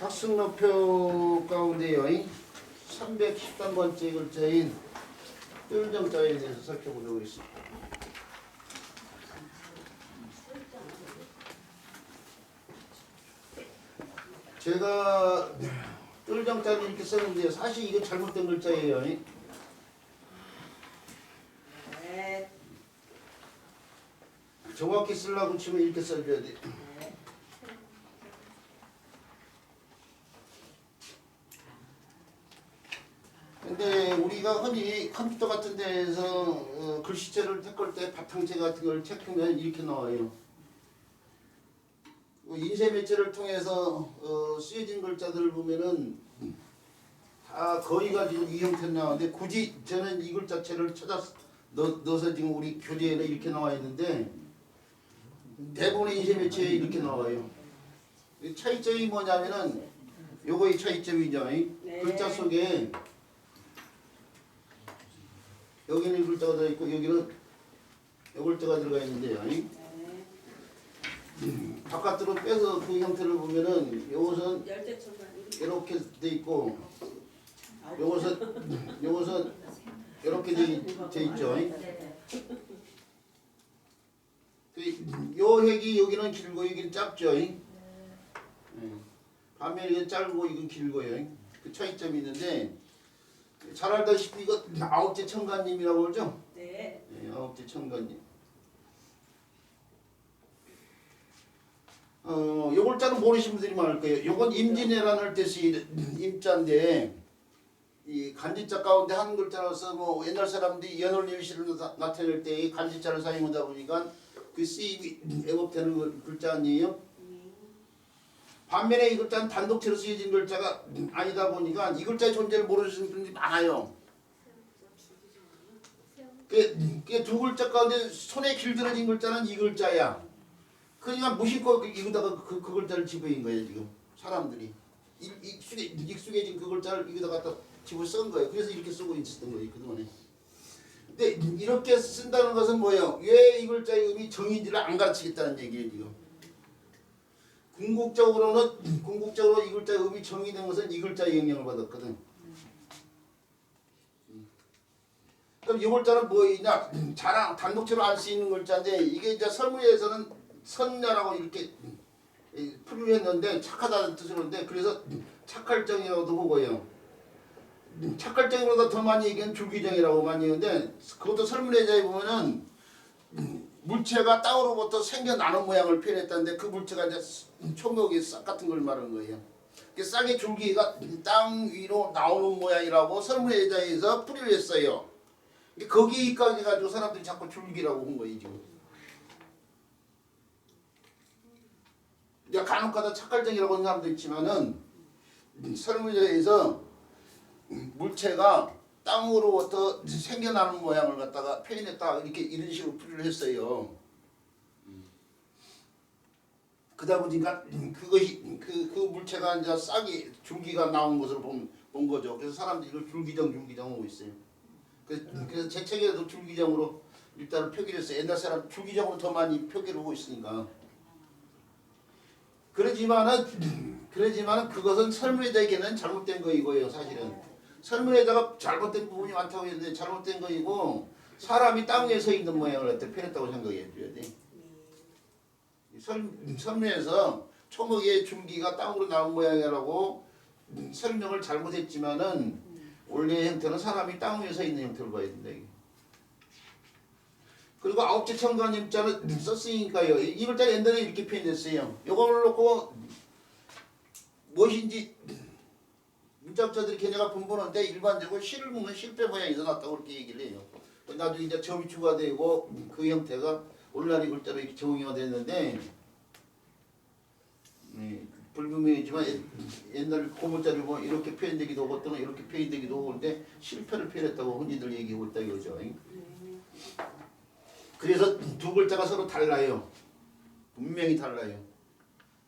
학습록표 가운데요 313번째 글자인 뜰정자에 대해서 살펴보도록 하겠습니다. 제가 뜰정자를 이렇게 썼는데 사실 이거 잘못된 글자예요. 네. 정확히 쓰려고 치면 이렇게 써줘야 돼. 근데 우리가 흔히 컴퓨터 같은 데에서 글씨체를 택할 때 바탕체 같은 걸 체크하면 이렇게 나와요. 인쇄 매체를 통해서 쓰여진 글자들을 보면은 다 거의 가지고 이 형태로 나오는데 굳이 저는 이 글자체를 찾아서 넣어서 지금 우리 교재에는 이렇게 나와 있는데 대부분의 인쇄 매체에 이렇게 나와요. 차이점이 뭐냐면은 요거의 차이점이죠. 네. 글자 속에 여기는 이 글자가 들어있고 여기는 이 글자가 들어가 있는데요. 바깥으로 빼서 그 형태를 보면은 요것은 이렇게 돼 있고 요것은 이렇게 돼 있죠. 요 획이 여기는 길고 여기는 짧죠. 반면에 이건 짧고 이건 길고요. 그 차이점이 있는데 잘 알다시피 이거 아홉째 청가님이라고 그러죠? 네. 아홉째 청가님. 요 글자는 모르시는 분들이 많을 거예요. 요건 임진왜란을 뜻이 임자인데 이 간지자 가운데 한 글자로서 뭐 옛날 사람들이 연월일시를 나타낼 때 이 간지자를 사용하다 보니까 그 쓰임이 애법되는 글자 아니에요? 반면에 이 글자는 단독체로 쓰여진 글자가 아니다 보니까 이 글자의 존재를 모르시는 분들이 많아요. 그 두 글자 가운데 손에 길들어진 글자는 이 글자야. 그러니까 무심코 이거다가 그 글자를 집어인 거예요 지금 사람들이 익숙해진 그 글자를 이거다 갖다 집어 쓴 거예요. 그래서 이렇게 쓰고 있었던 거예요 그동안에. 근데 이렇게 쓴다는 것은 뭐예요? 왜 이 글자의 의미 정의인지를 안 가르치겠다는 얘기예요 지금. 궁극적으로 이 글자의 의미 정의된 것은 이 글자의 영향을 받았거든. 그럼 이 글자는 뭐이냐? 자랑 단독체로 안 쓰이는 글자인데 이게 이제 설문에서는 선녀라고 이렇게 풀이했는데 착하다는 뜻으로인데 그래서 착할정이라고도 보고요. 착할정보다 더 많이 얘기하는 줄기정이라고 많이 하는데 그것도 설문예자에 보면은 물체가 땅으로부터 생겨나는 모양을 표현했다는데 그 물체가 이제 초목의 싹 같은 걸 말하는 거예요. 싹의 줄기가 땅 위로 나오는 모양이라고 설문예자에서 풀이를 했어요. 거기까지 가지고 사람들이 자꾸 줄기라고 한 거예요 지금. 간혹가다 착갈정이라고 하는 사람도 있지만은 설문에서 물체가 땅으로부터 생겨나는 모양을 갖다가 표현했다 이렇게 이런 식으로 풀이를 했어요. 그러다 보니까 그것이 그 물체가 이제 싹이 줄기가 나온 것으로 본 거죠. 그래서 사람들이 이걸 줄기정 하고 있어요. 그래서 제 책에도 줄기정으로 일단은 표기를 했어요. 옛날 사람 줄기정으로 더 많이 표기를 하고 있으니까. 그러지만은 그것은 설문에다에게는 잘못된 거이고요. 사실은 설문에다가 잘못된 부분이 많다고 했는데 잘못된 거이고 사람이 땅 위에 서 있는 모양을 갖다 표현했다고 생각해 줘야 돼. 설문에서 초목의 줄기가 땅으로 나온 모양이라고 설명을 잘못했지만은 원래의 형태는 사람이 땅 위에 서 있는 형태로 봐야 된다. 그리고 아홉째 청가님자는 썼으니까요. 이 글자는 옛날에 이렇게 표현했어요. 이걸 놓고 무엇인지 문학자들이 걔네가 분분한데 일반적으로 실을 보면 실패 모양이 일어났다고 그렇게 얘기를 해요. 나중에 이제 점이 추가되고 그 형태가 오늘날 이 글자로 이렇게 정의가 됐는데 불분명이지만 옛날 고문자를 보면 이렇게 표현되기도 하고 어떤 건 이렇게 표현되기도 하고 그런데 실패를 표현했다고 흔히들 얘기하고 있다 이거죠. 그래서 두 글자가 서로 달라요. 분명히 달라요.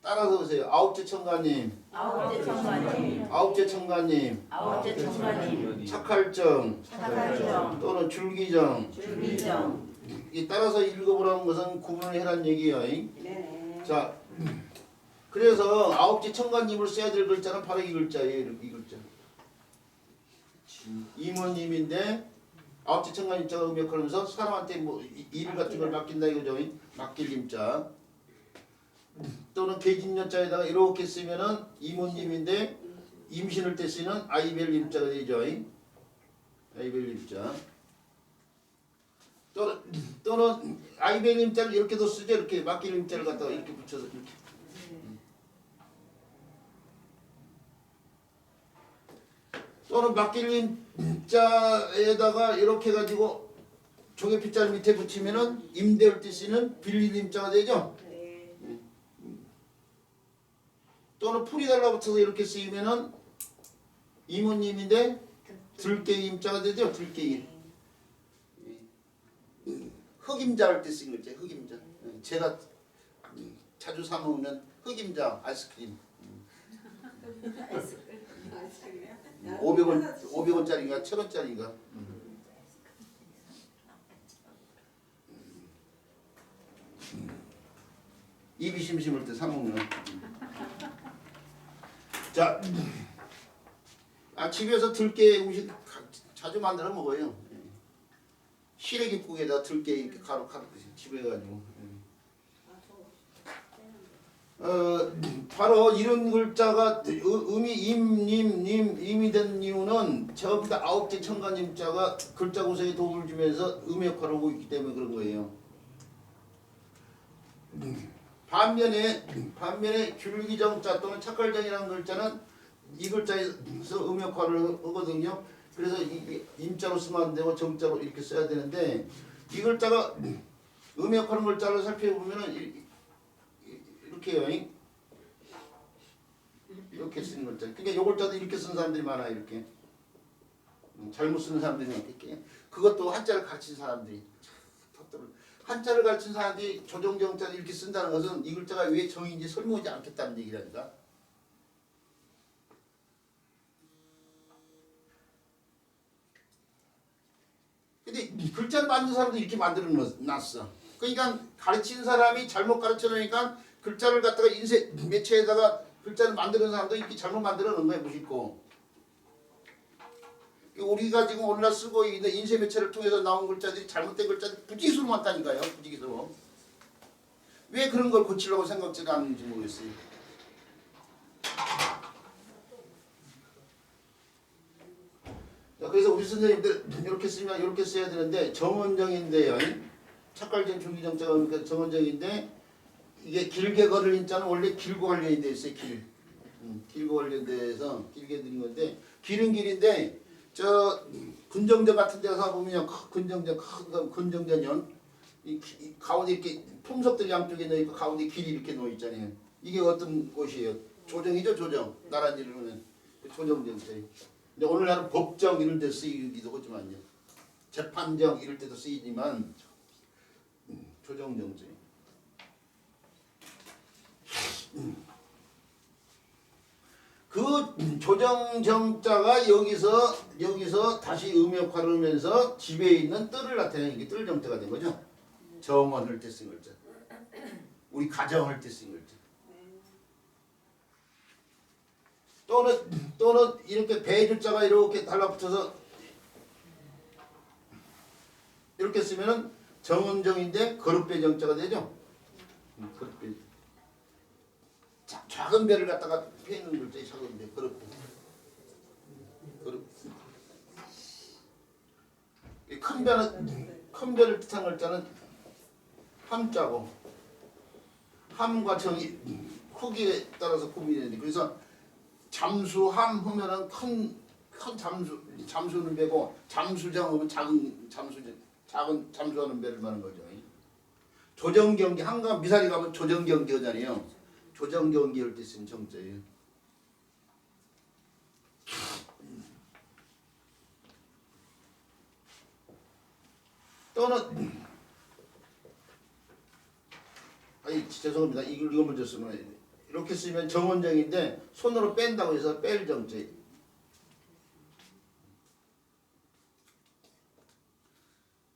따라서 보세요. 아홉째 청가님. 아홉째 청가님. 아홉째 청가님. 아홉째 청가님. 착할정. 착할정. 또는 줄기정. 줄기정. 이 따라서 읽어보라는 것은 구분을 해란 얘기예요. 네. 자, 그래서 아홉째 청관님을 써야 될 글자는 바로 이 글자예요. 이 글자. 임원님인데 아홉째 청관임자가 음역하면서 사람한테 뭐 일 같은 걸 맡긴다 이거죠. 맡길 임자. 또는 계진년자에다가 이렇게 쓰면은 임원님인데 임신을 때 쓰는 아이벨 임자가 되죠. 아이벨 임자. 또는 아이벨 임자를 이렇게도 쓰죠. 이렇게 맡길 임자를 갖다가 이렇게 붙여서 이렇게. 또는 맡길 임자에다가 이렇게 가지고 종의 빗자루 밑에 붙이면은 임대할 때 쓰는 빌릴 임자가 되죠. 또는 풀이 달라붙어서 이렇게 쓰이면은 이모님인데 들깨 임자가 되죠. 들깨 흑임자 할 때 쓰인 거죠. 흑임자. 제가 자주 사 먹는 흑임자 아이스크림. 500원짜리인가 1000원짜리인가. 입이 심심할 때 사 먹는. 자, 집에서 들깨 음식 자주 만들어 먹어요. 시래기국에다 들깨 이렇게 가루 집에 가지고. 바로 이런 글자가 음이 임이 된 이유는 전부 다 9개 청관임자가 글자 구성에 도움을 주면서 음의 역할을 하고 있기 때문에 그런 거예요. 반면에 귤기정자 또는 착갈정이라는 글자는 이 글자에서 음 역할을 하거든요. 그래서 이 임자로 쓰면 안 되고 정자로 이렇게 써야 되는데 이 글자가 음 역할하는 글자를 살펴보면은 이렇게요. 이렇게 쓰는 글자. 그러니까 이 글자도 이렇게 쓰는 사람들이 많아요. 이렇게 잘못 쓰는 사람들이 많겠게. 그것도 한자를 가르친 사람들이 한자를 가르친 사람들이 조정정자를 이렇게 쓴다는 것은 이 글자가 왜 정인지 설명하지 않겠다는 얘기라니까. 근데 이 글자를 만든 사람도 이렇게 만들어 놨어. 그러니까 가르친 사람이 잘못 가르쳐 놓으니까 글자를 갖다가 인쇄 매체에다가 글자를 만드는 사람도 이렇게 잘못 만들어 놓은 거야. 무심코. 우리가 지금 오늘날 쓰고 있는 인쇄 매체를 통해서 나온 글자들이 잘못된 글자들이 부지기수로 많다니까요. 부지기수로. 왜 그런 걸 고치려고 생각지 않는지 모르겠어요. 그래서 우리 선생님들 이렇게 쓰면 이렇게 써야 되는데 정원정인데요. 착갈정 중기정자가 그러니까 정원정인데 이게 길게 걸을 인자는 원래 길고 관련이 돼 있어요. 길고 관련돼서 길게 드린 건데 길은 길인데 저 근정전 같은 데 가서 보면 근정전연 이 가운데 이렇게 품석들 양쪽에 넣어 있고 가운데 길이 이렇게 놓여 있잖아요. 이게 어떤 곳이에요? 조정이죠. 조정. 나란히를 하면 조정정자예요. 근데 오늘날은 법정 이런 데 쓰이기도 하지만요. 재판정 이럴 때도 쓰이지만 조정정자예요. 그 조정정자가 여기서 다시 음역화를 하면서 집에 있는 뜰을 나타내는 게 뜰정자가 된 거죠. 정원을 때 쓴 글자. 우리 가정을 때 쓴 글자. 또는 이렇게 배주자가 이렇게 달라붙어서 이렇게 쓰면은 정원정인데 거듭배 정자가 되죠. 거듭배. 작은 배를 갖다가 패는 글자에 작은 배, 거듭배. 큰 배를 뜻한 글자는 함자고 함과 정이 크기에 따라서 구분이 되는데 그래서 잠수함 하면은 큰 잠수는 배고 잠수정 하면 작은 잠수하는 배를 말하는 거죠. 조정경기 한강 미사리 가면 조정경기 하잖아요. 조정경기 할 때 쓰는 정자예요. 또는 죄송합니다. 이거 먼저 쓰면 이렇게 쓰면 정원정인데 손으로 뺀다고 해서 뺄 정자예요.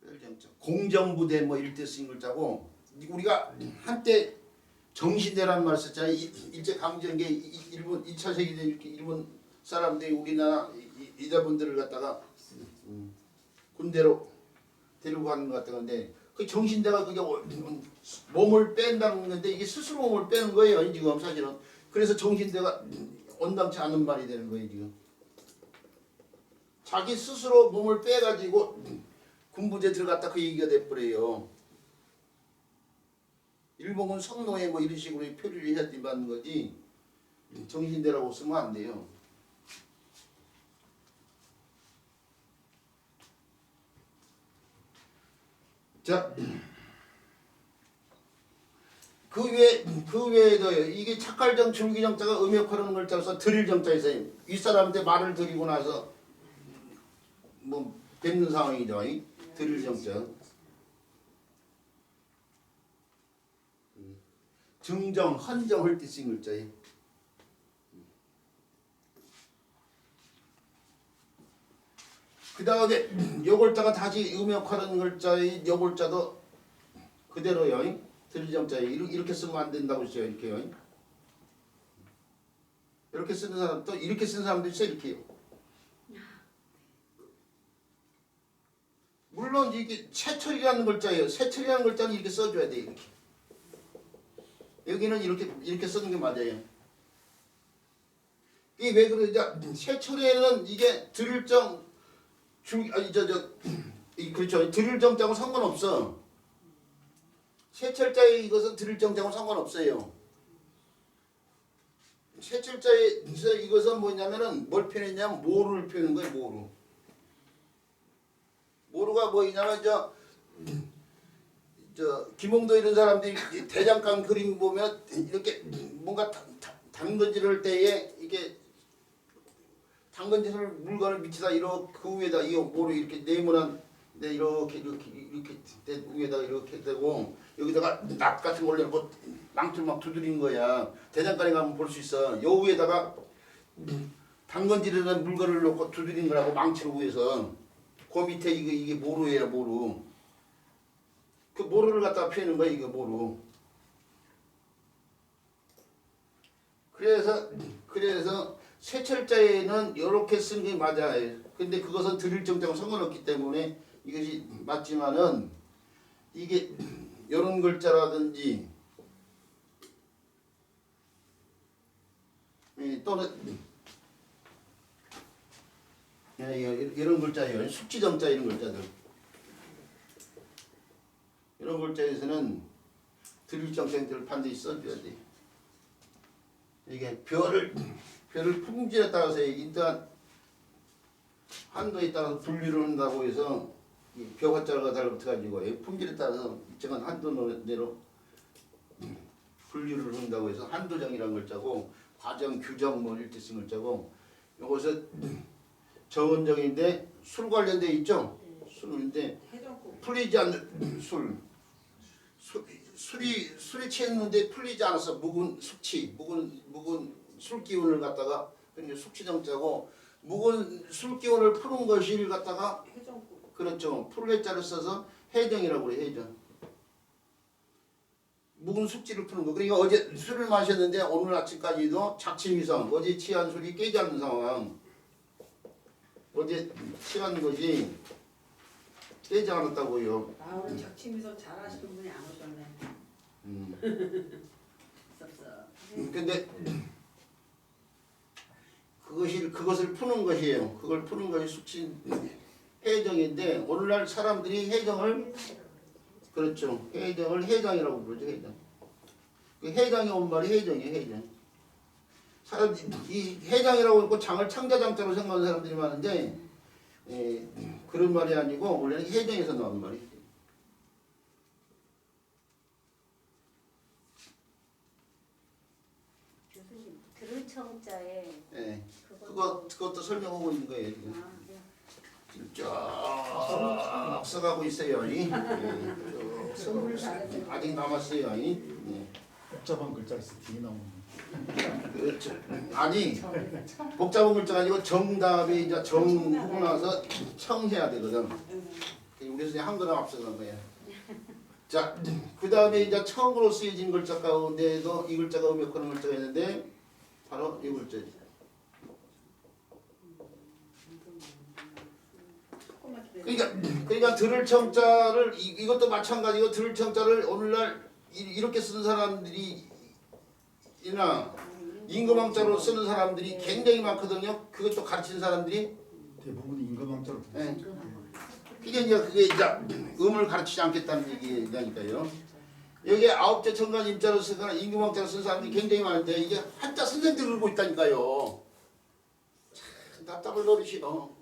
뺄 정자. 공정부대 뭐 이럴 때 쓰인 글자고 우리가 한때 정신대란 말 썼잖아요. 일제 강점기에 일본 2차 세계대전 이렇게 일본 사람들이 우리나라 이자분들을 갖다가 군대로 데리고 가는 것 같던데 그 정신대가 그게 몸을 뺀다는 건데 이게 스스로 몸을 빼는 거예요 지금 사실은. 그래서 정신대가 온당치 않은 말이 되는 거예요 지금. 자기 스스로 몸을 빼가지고 군부대 들어갔다 그 얘기가 돼버려요. 일본군 성노예 뭐 이런 식으로 표류를 해야 된다는 거지 정신대라고 쓰면 안 돼요. 자, 그 외에도요. 이게 착할정, 줄기정자가 음역하는 글자로서 드릴정자 있어요. 윗사람한테 말을 드리고 나서 뭐 뵙는 상황이죠. 드릴정자. 증정, 헌정할 때 쓴 글자예요. 그 다음에 요 글자가 다시 음역하는 글자의 요 글자도 그대로요. 드릴정자예요. 이렇게 쓰면 안 된다고 했어요. 이렇게요. 이렇게 쓰는 사람 또 이렇게 쓰는 사람도 있어요. 이렇게요. 물론 이게 세철이라는 글자예요. 세철이라는 글자는 이렇게 써줘야 돼요. 이렇게. 여기는 이렇게 쓰는 게 맞아요. 이게 왜 그러냐? 세철에는 이게 드릴정 그렇죠. 드릴정자하고 상관없어. 세철자의 이것은 드릴정자하고 상관없어요. 세철자의 이것은 뭐냐면은 뭘 표현했냐면 모루를 표현한 거예요. 모루. 모루가 뭐냐면 저 김홍도 이런 사람들이 대장간 그림 보면 이렇게 뭔가 당근질할 때에 이게 당근질을 물건을 밑에다 이렇게 그 위에다 이 모루 이렇게 네모난 이렇게 위에다 이렇게 되고 여기다가 낫 같은 걸 올려놓고 망치를 막 두드리는 거야. 대장간에 가면 볼 수 있어. 요 위에다가 당근질하는 물건을 놓고 두드리는 거라고 망치로 위해서 그 밑에 이게 모루예요. 모루. 그 모루를 갖다가 피우는 거야. 이거 모루. 그래서 세철자에는 이렇게 쓰는 게 맞아요. 근데 그것은 드릴정자하고 상관없기 때문에 이것이 맞지만은 이게 이런 글자라든지 또는 이런 글자예요. 숙지정자 이런 글자들. 이런 글자에서는 드릴정자를 반드시 써줘야 돼. 이게 별을 품질에 따라서 일단 한도에 따라서 분류를 한다고 해서 벼가자가 달라붙어가지고 품질에 따라서 일정한 한도 내로 분류를 한다고 해서 한도정이라는 글자고 과정, 규정 뭐 이렇게 쓴 글자고 이것은 정은정인데 술 관련돼 있죠? 술인데 풀리지 않는 술이 취했는데 풀리지 않아서 묵은 숙취, 묵은 술 기운을 갖다가 그러니까 숙취정자고 묵은 술 기운을 푸는 것을 갖다가 그렇죠. 풀 해자를 써서 해정이라고 그래. 해정. 묵은 숙취를 푸는 거. 그러니까 어제 술을 마셨는데 오늘 아침까지도 작심이성 어제 취한 술이 깨지 않는 상황. 어제 취한 것이 깨지 않았다고요. 아 오늘 작심이서 잘하시는 분이 안 오셨네. 근데 그것을 푸는 것이에요. 그걸 푸는 것이 숙취 해정인데 오늘날 사람들이 해정을 그렇죠. 해정을 해장이라고 부르죠. 해장. 그 해장이 온 말이 해정이에요. 해정. 사람들이 이 해장이라고 했고 장을 창자장자로 생각하는 사람들이 많은데 그런 말이 아니고 원래는 해정에서 나온 말이에요. 교수님 들을청자에 그것도 설명하고 있는 거예요. 지금. 아, 네. 쫙 써가고 있어요. 아직 남았어요. 복잡한 글자를 쓰 뒤에 나오는. 그렇죠. 아니 복잡한 글자가 아니고 정답이 이제 정하고 나서 청해야 되거든. 우리 선생님 한글은 앞서간 거야. 자, 그 다음에 이제 처음으로 쓰여진 글자 가운데에도 이 글자가 음역하는 글자가 있는데 바로 이 글자지. 그러니까 들을 청자를 이것도 마찬가지고 들을 청자를 오늘날 이렇게 쓰는 사람들이 이나 임금왕자로 쓰는 사람들이 굉장히 많거든요. 그것도 가르치는 사람들이. 대부분이 임금왕자로 네. 그게 이제 음을 가르치지 않겠다는 얘기니까요. 여기 아홉째 천간 임자로 쓰거나 임금왕자로 쓰는 사람들이 굉장히 많은데 이게 한자 선생들이 그러고 있다니까요. 참 답답을 노리시노.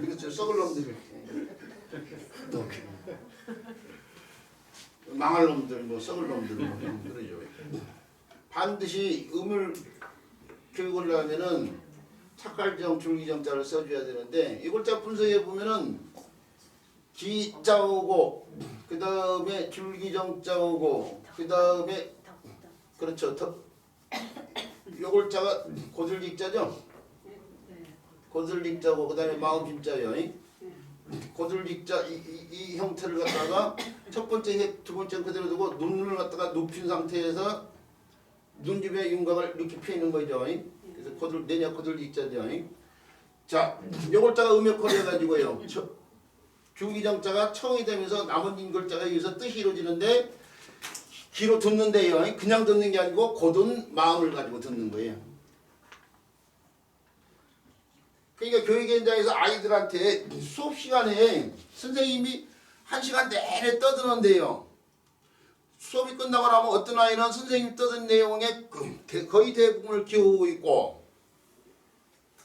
그렇죠. 썩을 놈들. 망할 놈들, 뭐 썩을 놈들, 뭐 그러죠. 반드시 음을 교육을 하면은 착갈정, 줄기정자를 써줘야 되는데 이 글자 분석해 보면은 기자 오고 그 다음에 줄기정자 오고 그 다음에 그렇죠. 이 글자가 고들직자죠. 고들직자고 그 다음에 마음심자요. 고들직자 이 형태를 갖다가 첫 번째 획, 두 번째 그대로 두고 눈을 갖다가 높인 상태에서 눈집의 윤곽을 이렇게 펴는 거죠. 그래서 내냐 고들직자죠. 자, 요 글자가 음역거려 가지고요. 줄기정자가 청이 되면서 나머지 글자가 여기서 뜻이 이루어지는데 귀로 듣는데요. 그냥 듣는 게 아니고 고든 마음을 가지고 듣는 거예요. 그러니까 교육 현장에서 아이들한테 수업 시간에 선생님이 1시간 내내 떠드는데요. 수업이 끝나고 나면 어떤 아이는 선생님 떠든 내용에 거의 대부분을 기억하고 있고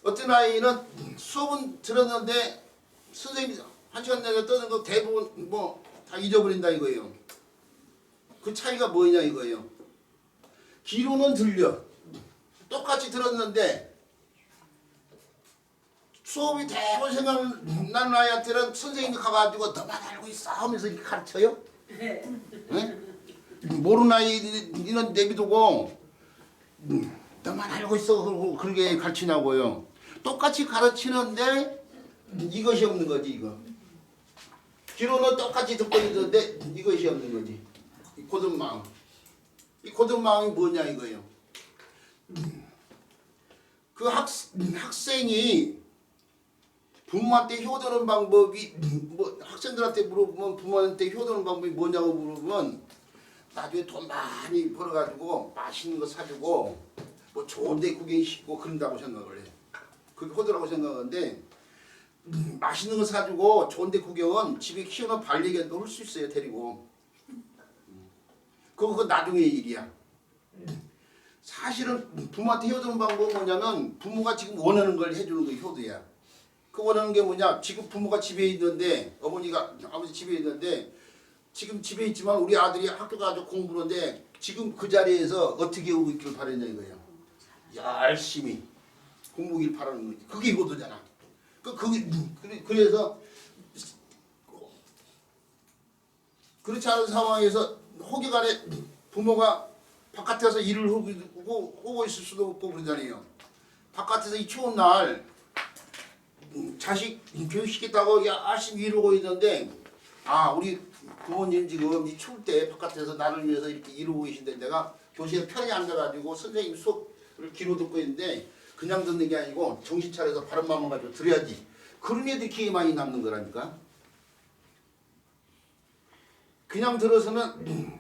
어떤 아이는 수업은 들었는데 선생님이 1시간 내내 떠든 거 대부분 뭐 다 잊어버린다 이거예요. 그 차이가 뭐냐 이거예요. 귀로는 들려. 똑같이 들었는데 수업이 대부분 생각나는 아이한테는 선생님이 가가지고 너만 알고 있어 하면서 이렇게 가르쳐요. 네? 모르는 아이는 내비두고 너만 알고 있어 그러고 그렇게 가르치냐고요. 똑같이 가르치는데 이것이 없는 거지 이거. 귀로는 똑같이 듣고 있는데 이것이 없는 거지. 이 고든 마음. 이 고든 마음이 뭐냐 이거예요. 그 학생이 부모한테 효도하는 방법이 뭐 학생들한테 물어보면 부모한테 효도하는 방법이 뭐냐고 물어보면 나중에 돈 많이 벌어가지고 맛있는 거 사주고 뭐 좋은데 구경시키고 그런다고 생각을 해. 그게 효도라고 생각하는데 맛있는 거 사주고 좋은데 구경은 집에 키우는 반려견도 할 수 있어요. 데리고. 그거 나중에 일이야. 사실은 부모한테 효도하는 방법은 뭐냐면 부모가 지금 원하는 걸 해주는 게 효도야. 그 원하는 게 뭐냐? 지금 부모가 집에 있는데 아버지 집에 있는데 지금 집에 있지만 우리 아들이 학교 가서 공부하는데 지금 그 자리에서 어떻게 오고 있길 바랬냐 이거예요. 열심히 공부하길 바라는 거지. 그게 효도잖아. 그래서 그렇지 않은 상황에서 혹여간에 부모가 바깥에서 일을 하고 있을 수도 없고 그러잖아요. 바깥에서 이 추운 날 자식 교육시켰다고 열심히 이러고 있는데 우리 부모님 지금 이 추울 때 바깥에서 나를 위해서 이렇게 이러고 계신데 내가 교실에 편히 앉아가지고 선생님 수업을 귀로 듣고 있는데 그냥 듣는 게 아니고 정신 차려서 바른 마음을 가지고 들어야지. 그런 애들이 기회 많이 남는 거라니까. 그냥 들어서는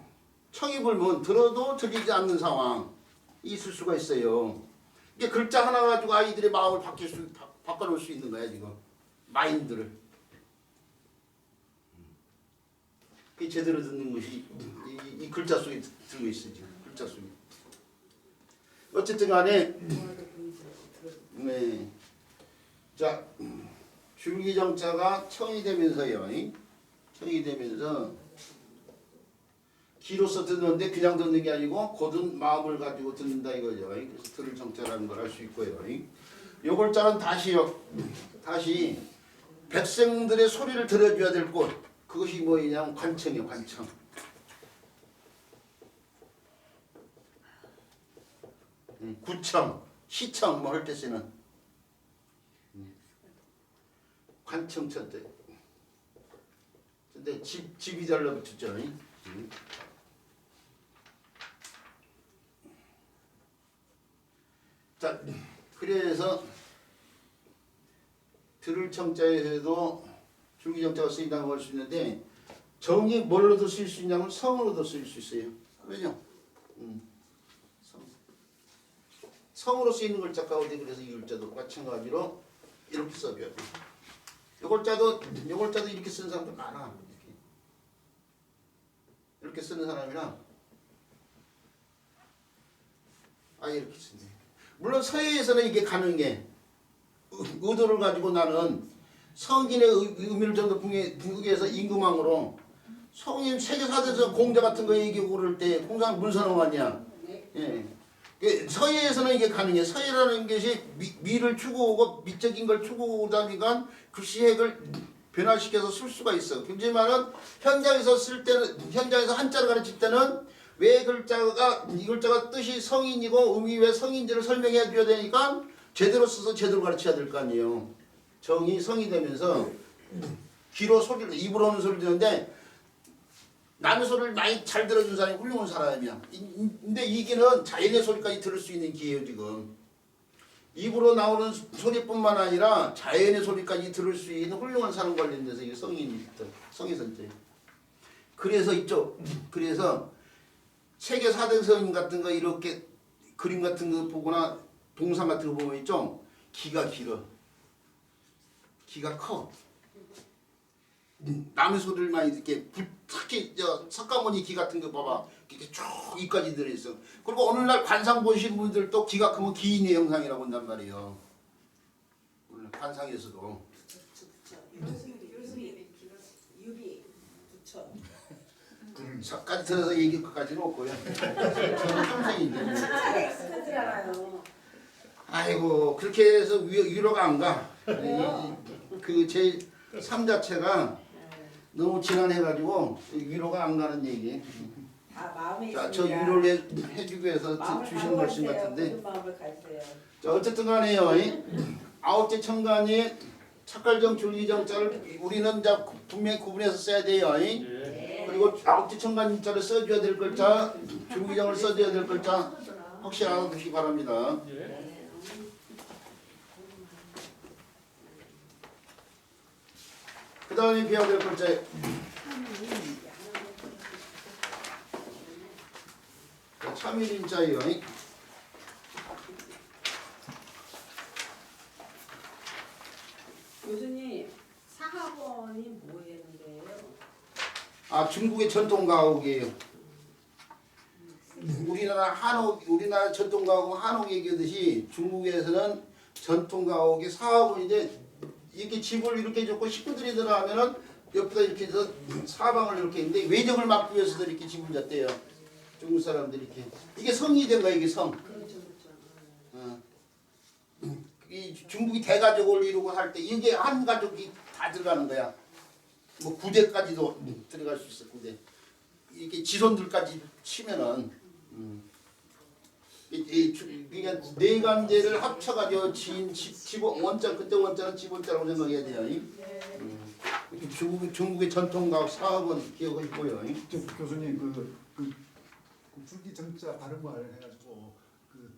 청이 불면 들어도 들리지 않는 상황이 있을 수가 있어요. 이게 글자 하나 가지고 아이들의 마음을 바꿔놓을 수 있는 거야 지금. 마인드를. 그게 제대로 듣는 것이 이 글자 속에 들어있어 지금. 글자 속에. 어쨌든 간에 네. 자, 줄기정자가 청이 되면서요. 청이 되면서 귀로서 듣는데 그냥 듣는 게 아니고 고든 마음을 가지고 듣는다 이거죠. 그래서 들을 정자라는 걸 알 수 있고요. 요 글자는 다시 백성들의 소리를 들어줘야 될 곳. 그것이 뭐냐면 관청이에요. 관청. 구청, 시청 뭐 할 때 쓰는 관청천대. 근데 집이 달라붙였죠. 자, 그래서 들을 청자에도 줄기정자가 쓰인다고 할 수 있는데 정이 뭘로도 쓸 수 있냐면 성으로도 쓸 수 있어요. 왜냐? 성으로 쓰이는 글자 가운데 그래서 이 글자도 마찬가지로 이렇게 써줘야 돼. 이 글자도 이렇게 쓰는 사람들 많아. 이렇게 쓰는 사람이랑 아예 이렇게 쓰네. 물론 서예에서는 이게 가능해. 의도를 가지고 나는 성인의 의미를 좀 더 분국해서 임금왕으로 성인 세계사대에서 공자 같은 거 얘기하고 그럴 때 공자는 문선왕 아니야. 예. 서예에서는 이게 가능해. 서예라는 것이 미를 추구하고 미적인 걸 추구하다니까 글씨핵을 변화시켜서 쓸 수가 있어. 그렇지만은 현장에서 쓸 때는 현장에서 한자를 가르칠 때는 왜 글자가 이 글자가 뜻이 성인이고 의미 왜 성인지를 설명해 줘야 되니까 제대로 써서 제대로 가르쳐야 될 거 아니에요. 정이 성이 되면서 귀로 소리를 입으로 하는 소리를 듣는데 남의 소리를 많이 잘 들어준 사람이 훌륭한 사람이야. 근데 이게는 자연의 소리까지 들을 수 있는 기회예요 지금. 입으로 나오는 소리뿐만 아니라 자연의 소리까지 들을 수 있는 훌륭한 사람 관련돼서 이게 성의 선제. 그래서 있죠. 그래서 세계 4대 성인 같은 거 이렇게 그림 같은 거 보거나 동상 같은 거 보면 있죠. 귀가 길어. 귀가 커. 남의 소리를 많이 듣게 특히 석가모니 귀 같은 거 봐봐 이렇게 쭉 이까지 들어있어. 그리고 어느 날 관상 보신 분들도 귀가 크면 기인의 형상이라고 한단 말이에요. 관상에서도 까지 들어서 얘기할 것까지는 없고요. 저는 평생인데. 아이고 그렇게 해서 위로가 안 가. 그 제 삶 자체가 너무 지난해가지고 위로가 안 가는 얘기. 자, 저 위로를 해주기 위해서 주시는 말씀 같은데. 자, 어쨌든 간에요. 아홉째 천간이 착갈정, 줄기정자를 우리는 분명히 구분해서 써야 돼요. 그리고 아홉째 천간자를 써줘야 될 글자, 줄기정을 써줘야 될 글자 확실히 알아두시기 바랍니다. 그 다음에 배워야 될 글자 참일인자예요. 교수님 사학원이 뭐 하는 거예요? 아 중국의 전통 가옥이에요. 우리나라 전통 가옥은 한옥 얘기하듯이 중국에서는 전통 가옥이 사학원인데 이렇게 집을 이렇게 줬고 식구들이 들어가면은 옆에다 이렇게 해서 사방을 이렇게 했는데 외적을 막기 위해서도 이렇게 집을 졌대요. 중국 사람들이 이렇게. 이게 성이 된 거야 이게 성. 그렇죠. 이 중국이 대가족을 이루고 할 때 이게 한 가족이 다 들어가는 거야. 뭐 구대까지도 들어갈 수 있어. 구대. 이렇게 지손들까지 치면은 그러니까 네 관제를 합쳐가지고 원자 그때 원자는 지원자라고 생각해야 돼요. 중국의 전통 가옥 사업은 기억하시고요. 교수님 그 줄기정자 발음을 해가지고 그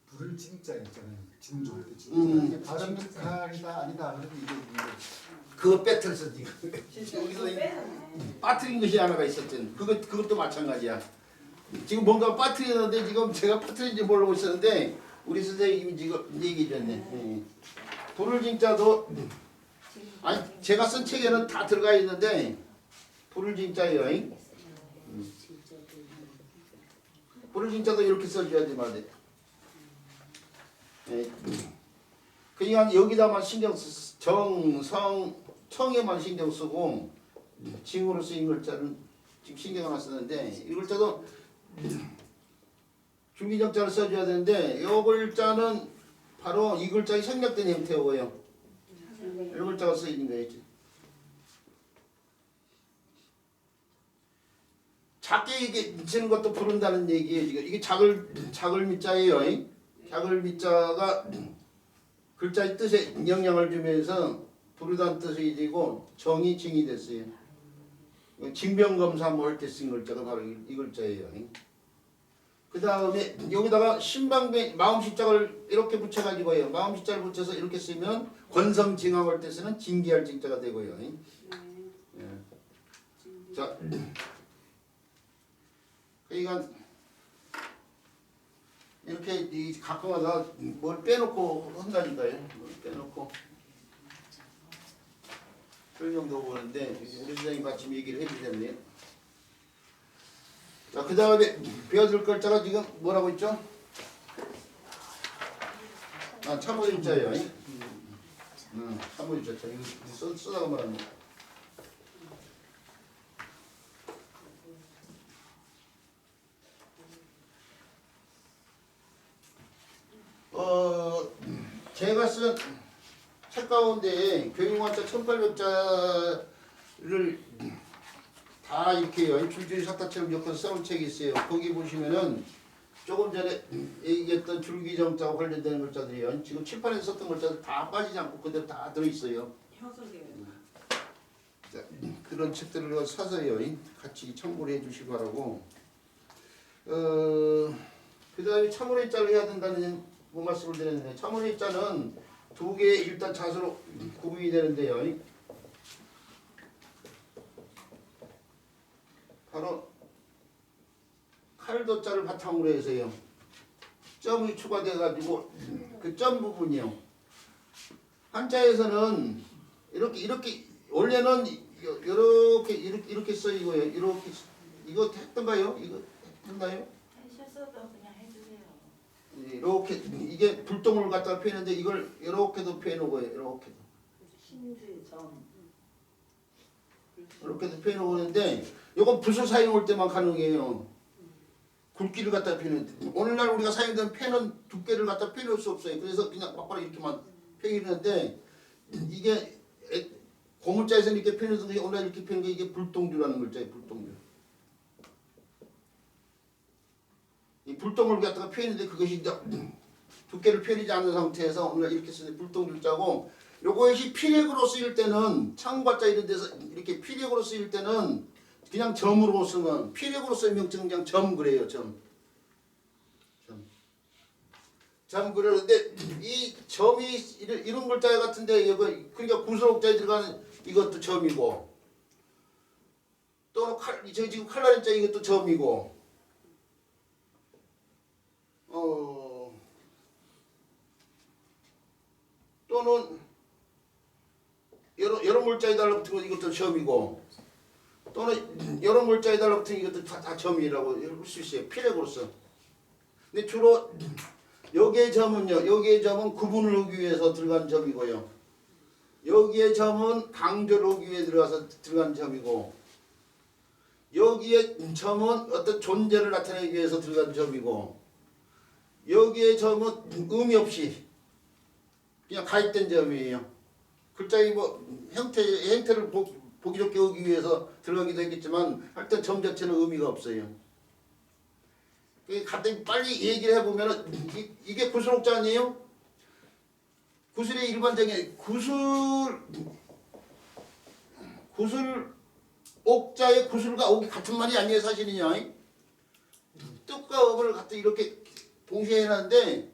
불을 징자 있잖아요. 진조할 때 징자. 이게 발음이다 아니다 그래도 이게 그거 빼뜨렸어 지금. 여기서 빠뜨린 것이 하나가 있었잖아. 그것도 마찬가지야. 지금 뭔가 빠뜨리는데 지금 제가 빠뜨린지 모르고 있었는데 우리 선생님이 지금 얘기해 줬네. 불을 징자도 아니 제가 쓴 책에는 다 들어가 있는데 불을 징자예요. 불을 징자도 이렇게 써줘야지 말이야. 그냥 여기다만 신경 청에만 신경 쓰고 징으로 쓰인 글자는 지금 신경을 안 쓰는데 이 글자도 줄기정자를 써줘야 되는데 이 글자는 바로 이 글자의 생략된 형태고요. 이 글자가 쓰이는 거예요. 작게 이게 치는 것도 부른다는 얘기예요. 지금 이게 작을 미자예요. 작을 미자가 글자의 뜻에 영향을 주면서 부르다는 뜻이 되고 정이 징이 됐어요. 징병검사 뭐 할 때 쓴 글자가 바로 이 글자예요. 그 다음에 여기다가 신방배 마음시자를 이렇게 붙여가지고요. 마음시자를 붙여서 이렇게 쓰면 권성징악할 때 쓰는 징기할 징자가 되고요. 예. 자, 그러니까 이렇게 이 가끔가다 뭘 빼놓고 한다니까요. 뭘 빼놓고 설명도 보는데 우리 선생님 아침 얘기를 해주셨네요. 자, 그 다음에 배워줄 글자가 지금 뭐라고 있죠? 아, 참모일자예요. 참모일자. 이거 쓰다가 말았네. 제가 쓴 책 가운데 교육만자 1800자를 다 이렇게요. 줄줄이 사타처럼 엮어서 써온 책이 있어요. 거기 보시면은 조금 전에 얘기했던 줄기정자와 관련되는 글자들이요. 지금 칠판에서 썼던 글자들 다 빠지지 않고 그대로 다 들어있어요. 형성되어 자, 그런 책들을 사서요. 같이 참고를 해주시기 바라고. 그 다음에 참으로의 자를 해야 된다는 말씀을 드렸는데 참으로의 자는 두 개 일단 자수로 구분이 되는데요. 바로 칼도자를 바탕으로 해서요. 점이 추가돼 가지고 그 점 부분이요. 한자에서는 이렇게 원래는 이렇게 써이고요. 이렇게 이거 했던가요? 이거 했나요? 하셨어도 그냥 해주세요. 이렇게 이게 불똥을 갖다가 피는데 이걸 이렇게도 피해놓고요. 이렇게도 신주점. 이렇게도 피해놓는데 이건 붓을 사용할 때만 가능해요. 굵기를 갖다 피는. 오늘날 우리가 사용되는 펜은 두께를 갖다 피놓을 수 없어요. 그래서 그냥 막바로 이렇게만 펴기는데 이게 고문자에서는 이렇게 펴는데 오늘날 이렇게 펴는 게 이게 불똥주라는 글자예요. 불똥주. 이 불똥을 갖다가 펴는데 그것이 이제 두께를 펴지 않는 상태에서 오늘 이렇게 쓰는 불똥주자고 요것이 피력으로 쓰일 때는 창과자 이런 데서 이렇게 피력으로 쓰일 때는 그냥 점으로 쓰면 피력으로 쓰는 명칭은 그냥 점 그래요. 점 그러는데 이 점이 이런 글자 같은데 이거 그러니까 구슬옥자에 들어가는 이것도 점이고 또는 저 지금 칼날자 이것도 점이고 또는 여러 물자에 달라붙은 이것도 점이고 또는 여러 물자에 달라붙은 이것도 다 점이라고 할 수 있어요. 피력으로서. 근데 주로 여기의 점은요. 여기의 점은 구분을 하기 위해서 들어간 점이고요. 여기의 점은 강조를 하기 위해 들어간 점이고 여기의 점은 어떤 존재를 나타내기 위해서 들어간 점이고 여기의 점은 의미 없이 그냥 가입된 점이에요. 글자의 뭐 형태를 보기 좋게 하기 위해서 들어가기도 했겠지만 하여튼 점 자체는 의미가 없어요. 갑자기 빨리 얘기를 해보면 이게 구슬옥자 아니에요? 구슬의 일반적인 구슬옥자의 구슬과 옥이 같은 말이 아니에요. 사실은요. 뜻과 업을 갖다 이렇게 동시에 해놨는데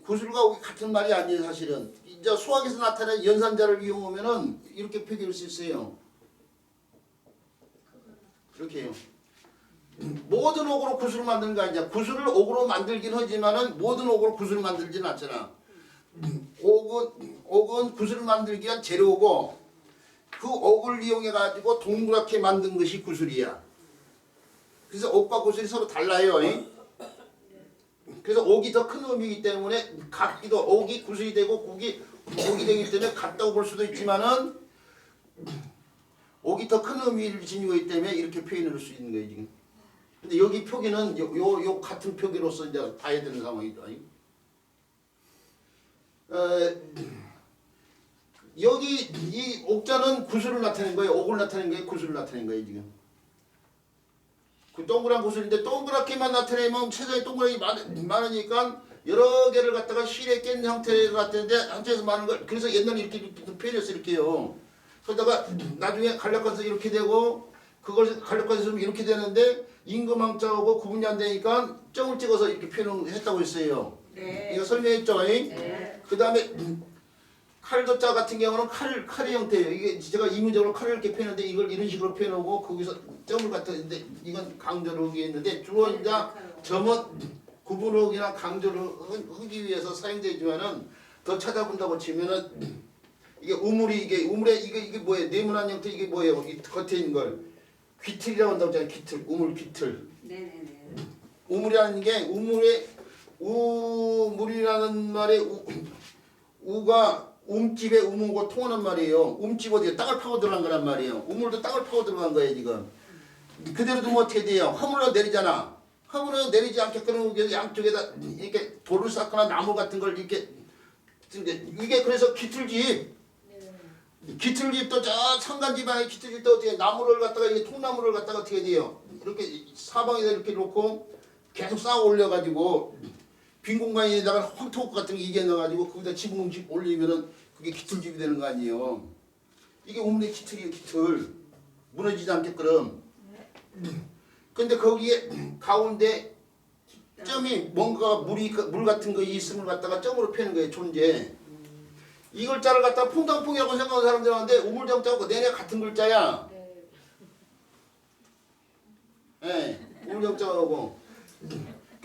구슬과 옥이 같은 말이 아니에요. 사실은 이제 수학에서 나타낸 연산자를 이용하면은 이렇게 표기할 수 있어요. 이렇게 해요. 모든 옥으로 구슬을 만드는 거 아니야. 구슬을 옥으로 만들긴 하지만은 모든 옥으로 구슬을 만들지는 않잖아. 옥은 구슬을 만들기 위한 재료고 그 옥을 이용해 가지고 동그랗게 만든 것이 구슬이야. 그래서 옥과 구슬이 서로 달라요. 그래서 옥이 더 큰 의미이기 때문에 같기도 옥이 구슬이 되고 옥이 되기 때문에 같다고 볼 수도 있지만은 옥이 더 큰 의미를 지니고 있기 때문에 이렇게 표현할 수 있는 거예요 지금. 근데 여기 표기는 요 같은 표기로서 이제 봐야 되는 상황이다. 여기 이 옥자는 구슬을 나타낸 거예요. 옥을 나타낸 거예요. 구슬을 나타낸 거예요 지금. 그 동그란 구슬인데 동그랗게만 나타내면 최소한 동그랗게 많으니까 여러 개를 갖다가 실에 깬 형태를 나타내는데 한쪽에서 많은 걸 그래서 옛날에 이렇게 표현했어 이렇게요. 그러다가 나중에 간략화해서 이렇게 되고 그걸 간략화해서 이렇게 되는데 임금왕자하고 구분이 안 되니까 점을 찍어서 이렇게 표현했다고 했어요. 네. 이거 설명했죠? 네. 그 다음에 칼도자 같은 경우는 칼의 형태예요. 이게 제가 이문적으로 칼을 이렇게 표현하는데 이걸 이런 식으로 표현하고 거기서 점을 갖다 했는데 이건 강조를 하기 했는데 주로 이제 점은 구분하기나 강조를 하기 위해서 사용되지만은 더 찾아본다고 치면은 이게 우물이 이게 뭐예요? 네모난 형태 이게 뭐예요? 이 겉에 있는 걸 귀틀이라고 한다고 하잖아요. 귀틀, 우물 귀틀. 네네네. 우물이라는 게 우물이라는 말에 우가 움집에 우무고 통하는 말이에요. 움집 어디에 땅을 파고 들어간 거란 말이에요. 우물도 땅을 파고 들어간 거예요 지금. 그대로 두면 어떻게 돼요? 허물러 내리잖아. 허물러 내리지 않게끔 양쪽에다 이렇게 돌을 쌓거나 나무 같은 걸 이렇게 이게 그래서 기틀집. 기틀집도 저 산간지방에 기틀집도 어떻게 나무를 갖다가 이게 통나무를 갖다가 어떻게 돼요? 이렇게 사방에다 이렇게 놓고 계속 쌓아 올려가지고 빈 공간에다가 황토 같은 거 이게 넣어가지고 거기다 지붕집 올리면은 그게 기틀집이 되는 거 아니에요? 이게 우물의 기틀이에요, 기틀. 무너지지 않게끔. 근데 거기에 가운데 점이 뭔가 물 같은 거 있음을 갖다가 점으로 펴는 거예요, 존재. 이 글자를 갖다가 퐁당퐁이라고 생각하는 사람들 하는데 우물정자하고 내내 같은 글자야. 예, 우물정자하고.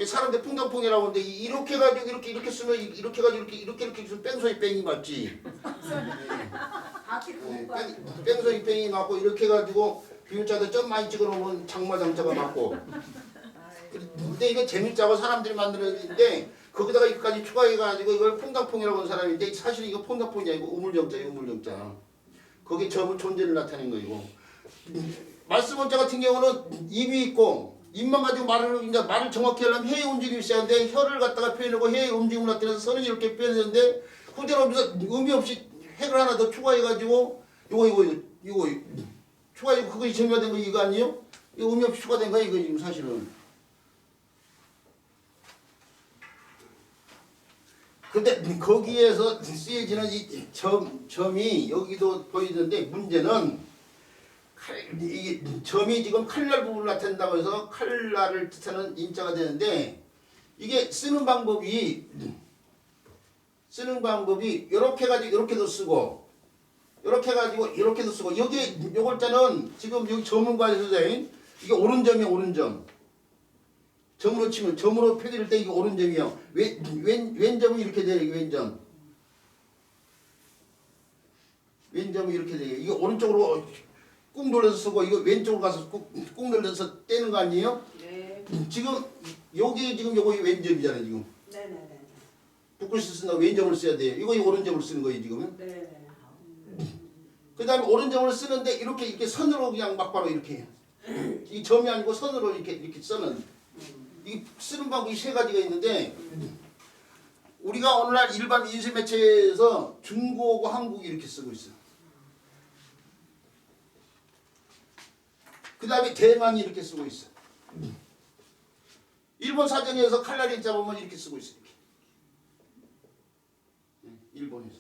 사람들 퐁당퐁이라고 하는데 이렇게 해가지고 이렇게 쓰면 이렇게 해가지고 이렇게 쓰면 뺑소니 뺑이 맞지. 뺑소니 뺑이 맞고 이렇게 해가지고 비율자도 점 많이 찍어놓으면 장마장자가 맞고. 근데 이거 재밌자고 사람들이 만들었는데 거기다가 이거까지 추가해가지고 이걸 퐁당퐁이라고 하는 사람인데 사실 이거 퐁당퐁이 아니고 우물정자예요. 우물정자. 거기에 점은 존재를 나타낸 거이고. 말씀 원자 같은 경우는 입이 있고 입만 가지고 말을 정확히 하려면 혀의 움직임이 있어야 하는데 혀를 갖다가 표현하고 혀의 움직임을 나타내서 선을 이렇게 표현했는데 후대로 의미 없이 핵을 하나 더 추가해가지고 이거 추가해고 그것이 정의된 거 이거 아니에요? 이거 의미 없이 추가된 거야 이거 지금 사실은. 근데 거기에서 쓰여지는 이 점이 여기도 보이는데 문제는 이게 점이 지금 칼날 부분을 나타낸다고 해서 칼날을 뜻하는 인자가 되는데 이게 쓰는 방법이 이렇게 해가지고 이렇게도 쓰고 이렇게 해가지고 이렇게도 쓰고 여기 요 글자는 지금 여기 점문관에서 이게 오른점이에요. 오른점. 점으로 치면 점으로 표기할 때 이게 오른점이에요. 왼점은 이렇게 돼요. 이게 왼점. 왼점이 이렇게 돼요. 이게 오른쪽으로 꾹 눌러서 쓰고 이거 왼쪽으로 가서 꾹 눌러서 떼는 거 아니에요? 네. 지금 여기 지금 요거 왼점이잖아요. 지금. 네네네. 붓글씨 쓴다고 왼점을 써야 돼요. 이거 오른점을 쓰는 거예요. 지금은. 네. 그 다음에 오른점을 쓰는데 이렇게 선으로 그냥 막바로 이렇게 해요. 이 점이 아니고 선으로 이렇게 써는 이 쓰는 방법이 세 가지가 있는데 우리가 오늘날 일반 인쇄 매체에서 중국하고 한국이 이렇게 쓰고 있어요. 그 다음에 대만이 이렇게 쓰고 있어요. 일본 사전에서 칼날이 있자 보면 이렇게 쓰고 있어요. 이렇게. 일본에서.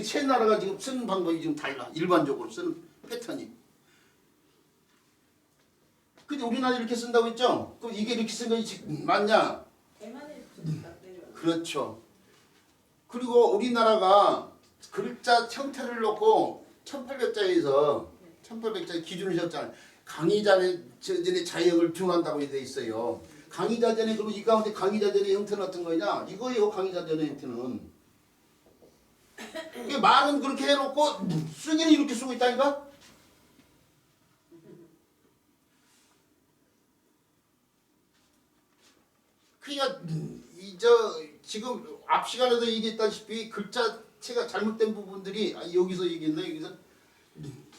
세 나라가 지금 쓰는 방법이 지금 달라. 일반적으로 쓰는 패턴이. 근데 우리나라 이렇게 쓴다고 했죠? 그럼 이게 이렇게 쓴 것이 맞냐? 대만에 내려. 그렇죠. 그리고 우리나라가 글자 형태를 놓고 1800자에 기준을 세웠잖아요. 강의자의 자역을 중한다고 되어 있어요. 강의자전에 그럼 이 가운데 강의자전의 형태는 어떤 거냐? 이거예요. 강의자전의 형태는. 말은 그렇게 해놓고 쓰기는 이렇게 쓰고 있다니까? 그러니까 지금 앞 시간에도 얘기했다시피 글자체가 잘못된 부분들이 여기서 얘기했나 여기서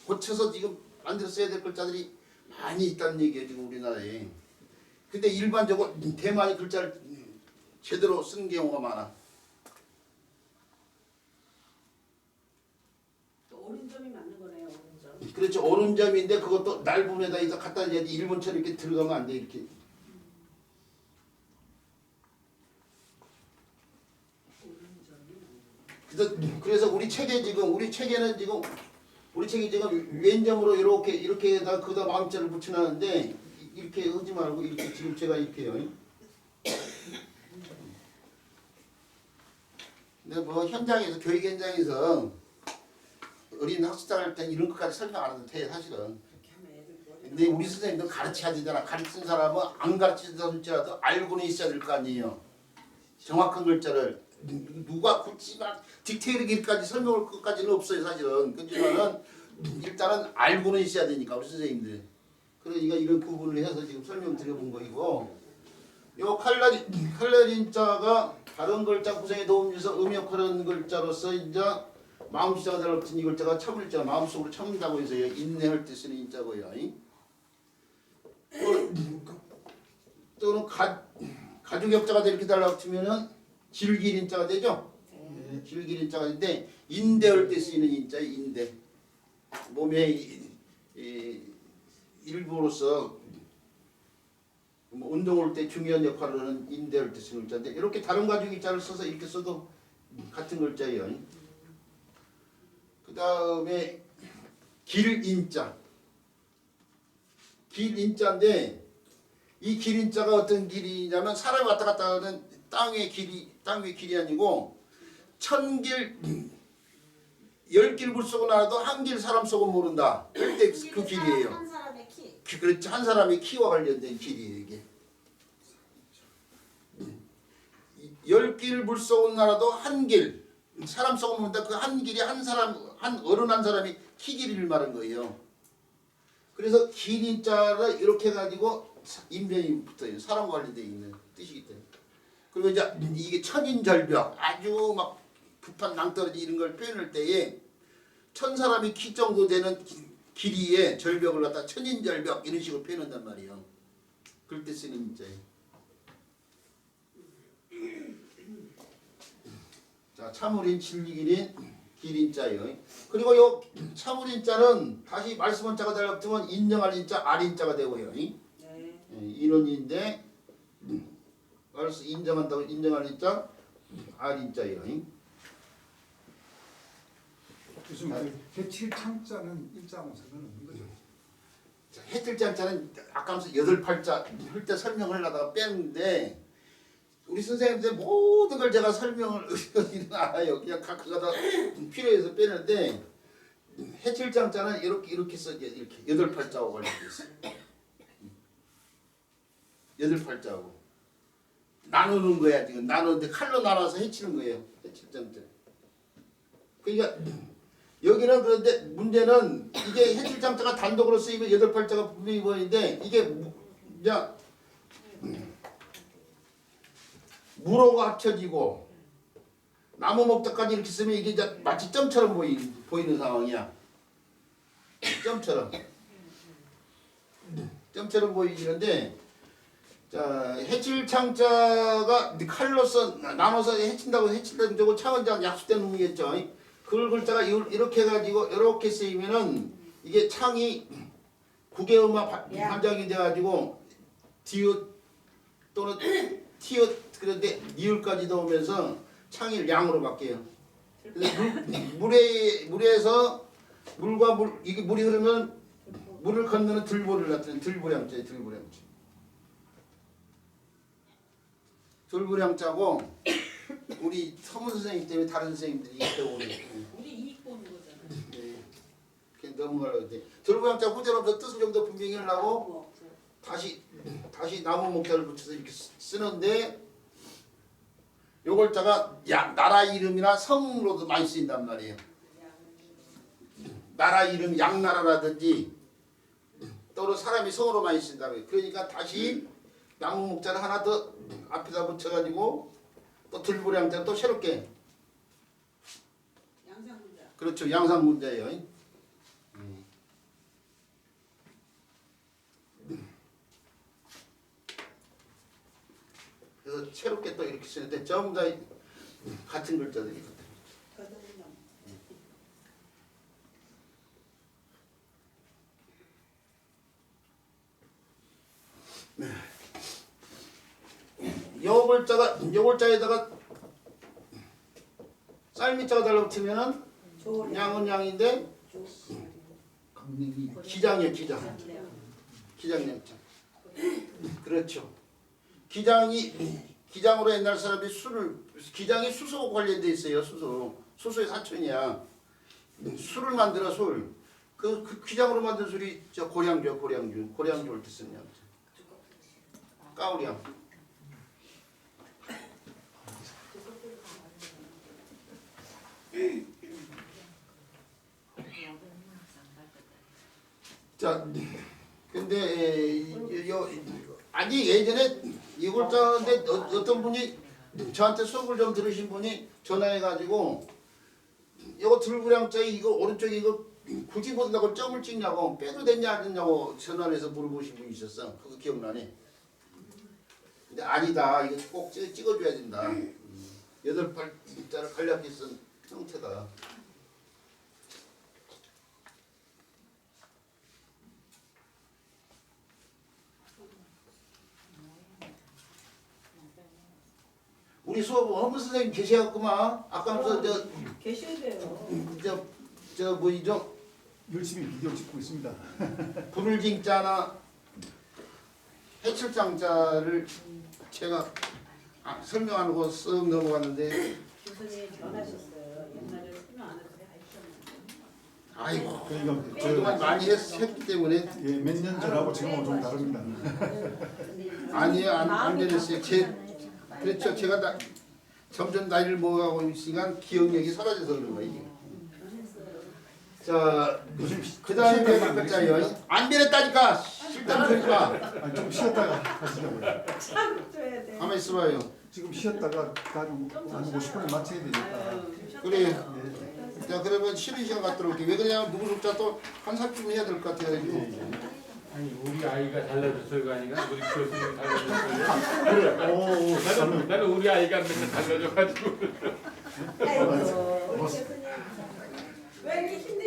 고쳐서 지금 만들어 써야 될 글자들이 많이 있다는 얘기예요. 지금 우리나라에. 근데 일반적으로 대만이 글자를 제대로 쓰는 경우가 많아. 오른점이 맞는 거네요. 오른점. 그렇죠. 오른점인데 그것도 날 부분에다 이제 갖다 이야지 일본처럼 이렇게 들어가면 안 돼. 이렇게. 그 그래서 우리 책에 지금 우리 책에 지금 왼점으로 이렇게다 거기다 마음자를 붙여놨는데 이렇게 하지 말고 이렇게 지금 제가 이렇게요. 근데 뭐 현장에서 교육 현장에서 어린 학습자 할 때 이런 것까지 설명 안 해도 돼 사실은. 그렇게 하면 애들 머리가 근데 우리 선생님도 가르쳐야 되잖아. 가르친 사람은 안 가르치더라도 알고는 있어야 될 거 아니에요. 정확한 글자를 누가 굳이 막 디테일하게까지 설명할 것까지는 없어요 사실은. 그렇지만은 일단은 알고는 있어야 되니까 우리 선생님들. 그러니까 이런 부분을 해서 지금 설명드려본 거이고, 요 칼라린자가 다른 글자 구성에 도움 줘서 음역하는 글자로서 이제 마음시자가 달라붙은 이 글자가 참을자 마음속으로 참는다고 해서 인내할 때 쓰는 인자고요. 또는 가죽역자가 이렇게 달라붙으면은 질기린자가 되죠. 질기린자가 되는데 인대할 때 쓰이는 인자예요. 인대. 몸의 일부로서 운동할 때 중요한 역할을 하는 인대할 때 쓰는 글자인데 이렇게 다른 가죽 인자를 써서 이렇게 써도 같은 글자예요. 그 다음에 길인자. 길인자인데 이 길인자가 어떤 길이냐면 사람이 왔다 갔다 하는 땅의 길이 아니고 1000길 10길 물 속은 알아도 한 길 사람 속은 모른다. 그때 그 길이에요. 한 사람의 키. 그렇지, 한 사람의 키와 관련된 길이에요 이게. 10길 물 속은 알아도 한 길 사람 속은 모른다. 그 한 길이 한 사람 한 어른 한 사람이 키 길이를 말한 거예요. 그래서 길인자를 이렇게 해가지고 인변이 붙어요. 사람과 관련되어 있는 뜻이기 때문에. 그리고 이제 이게 천인절벽 아주 막 급한 낭떠러지 이런 걸 표현할 때에 1000사람이 키 정도 되는 길이의 절벽을 갖다 천인절벽 이런 식으로 표현한단 말이에요. 그럴 때 쓰는 인자예요. 자, 참으린 진리기린 길인자예요. 그리고 요 참으린자는 다시 말씀한 자가 달라붙으면 인정할 인자 알인자가 되고요. 네. 인원인데 말씀 인정한다고 인정할 인자 알인자예요. 교수님 그 해칠 창자는 일자하고 상관없는 거죠. 자, 해뜰자는 아까 하면서 8팔자 할 때 설명을 하다가 뺐는데 우리 선생님들 모든 걸 제가 설명을 알아요. 그냥 각각 필요해서 빼는데 해칠장자는 이렇게 써져 이렇게 8팔자하고 관련돼 있어요. 8팔자하고 나누는 거야 지금. 나누는데 칼로 나눠서 해치는 거예요. 해칠장자. 그러니까 여기는 그런데 문제는 이게 해칠장자가 단독으로 쓰이면 8팔자가 분명히 보이는데 이게 그냥 무로가 합쳐지고 나무 목자까지 이렇게 쓰면 이게 이제 마치 점처럼 보이는 상황이야. 점처럼 보이는데 자 해칠창자가 칼로서 나눠서 해친다고 해친다는 저거 창원장 약수된 놈이겠죠. 그 글자가 이렇게 해가지고 이렇게 쓰이면은 이게 창이 국외음악 반장이 돼가지고 디귿 또는 티읕 그런데 니을까지 넣으면서 창이 양으로 바뀌어요. 물에서 물과 이게 물이 흐르면 물을 건너는 들보를 나타내는 들보량자예요. 들보량자고 우리 서문 선생님 때문에 다른 선생님들이 배우는 우리 이익 보는 거잖아요. 네. 그냥 넘어가려고 돼. 들보량자 후제로부터 뜻을 좀 더 분명히 하려고 뭐 없어요. 다시 나무 목자를 붙여서 이렇게 쓰는데 요 글자가 나라 이름이나 성으로도 많이 쓰인단 말이에요. 나라 이름 양나라라든지 또는 사람이 성으로 많이 쓴다고요. 그러니까 다시 나무 목자를 하나 더 앞에다 붙여가지고 또 들보량자 또 새롭게 양상문자. 그렇죠. 양상문자예요. 그래서 새롭게 또 이렇게 쓰는데 전부 다 같은 글자들이 거듭나. 네. 요 글자에다가 쌀미자가 달라붙으면은 조리. 양은 양인데 강냉이 기장이에요, 기장. 기장량자. 그렇죠. 기장으로 옛날 사람이 기장이 수소 관련돼 있어요. 수소의 사촌이야. 술을 만들어 술. 그 기장으로 만든 술이 저 고량주를 뜻은 양. 까우량. 자, 근데 아니 예전에 이걸 짜는데 어떤 분이 저한테 수업을 좀 들으신 분이 전화해가지고 이거 들고량짜리 이거 오른쪽에 이거 굳이 본다고 점을 찍냐고 빼도 됐냐 안 됐냐고 전화를 해서 물어보신 분이 있었어. 그거 기억나네. 근데 아니다. 이거 꼭 찍어줘야 된다. 8발자를 간략히 쓴 형태다. 우리 수업 허무 선생님 계셔갖구만. 아까부터 계셔야 돼요. 저 뭐이죠? 열심히 비디오 찍고 있습니다. 불을징자나 해칠장자를 제가 설명하는 거 쓱 넘어갔는데 교수님 변하셨어요. 옛날에 설명 안 해도 하셨는데. 아이고 그러니까 그동안 많이 했기 때문에 몇 년 전하고 지금은 좀 다릅니다. 아니에요 안 변했어요. 그렇죠. 제가 점점 나이를 먹어가고 있으니까 기억력이 사라져서 그런 거예요. 자, 그 다음에 몇 글자예요? 안 변했다니까. 실단 그러니까. 아니, 좀 쉬었다가 하시려고요. 참 줘야 돼. 가만 있어봐요. 지금 쉬었다가 한 50분에 마쳐야 되니까. 그래. 예. 자, 그러면 쉬는 시간 갖도록 올게. 왜 그러냐면 누구 숙자 또 한 살쯤 해야 될 것 같아가지고. 아니 우리 아이가 달라졌어요가 아니라 우리 교수님이 달라졌어요. 나는 우리 아이가 맨날 달라져가지고. 아이고 우리 교수님 왜 이렇게 힘내?